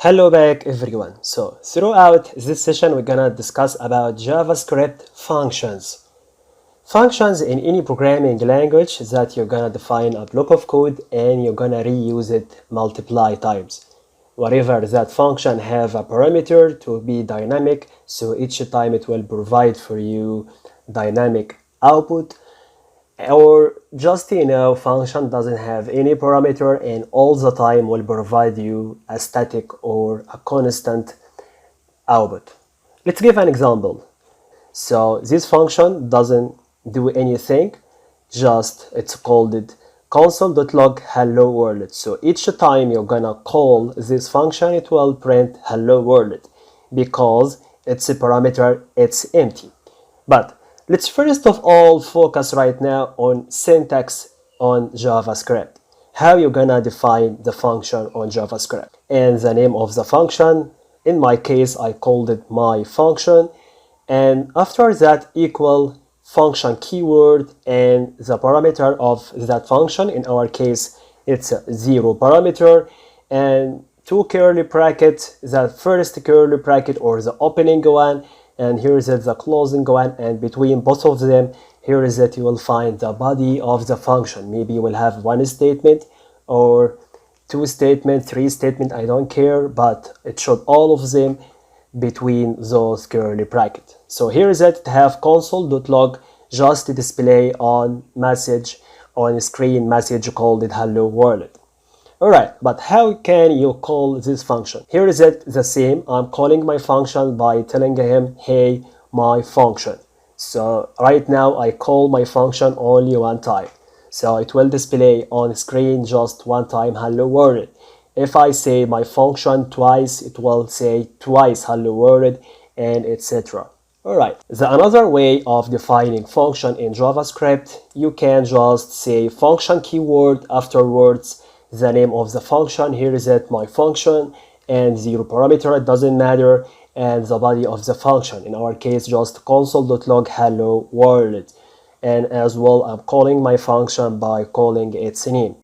Hello back everyone. So throughout this session we're gonna discuss about JavaScript functions. Functions in any programming language that you're gonna define a block of code and you're gonna reuse it multiply times. Whatever that function have a parameter to be dynamic, so each time it will provide for you dynamic output, or just function doesn't have any parameter and all the time will provide you a static or a constant output. Let's give an example. So this function doesn't do anything, just it's called it console.log hello world. So each time you're gonna call this function, it will print hello world because it's a parameter, it's empty. But let's first of all focus right now on syntax on JavaScript. How you're gonna define the function on JavaScript. And the name of the function, in my case, I called it my function. And after that equal function keyword and the parameter of that function, in our case, it's a 0 parameter, and two curly brackets, the first curly bracket or the opening one, and here is the closing one, and between both of them here is that you will find the body of the function. Maybe you will have one statement or two statement, three statement, I don't care, but it should all of them between those curly brackets. So here is it have console.log just display on message on screen message called it hello world. Alright, but how can you call this function? Here is it the same. I'm calling my function by telling him, hey, my function. So right now I call my function only one time. So it will display on screen just one time hello world. If I say my function twice, it will say twice hello world, and etc. Alright, the another way of defining function in JavaScript, you can just say function keyword afterwards the name of the function. Here is it my function, and 0 parameter, it doesn't matter, and the body of the function, in our case just console.log hello world. And as well I'm calling my function by calling its name.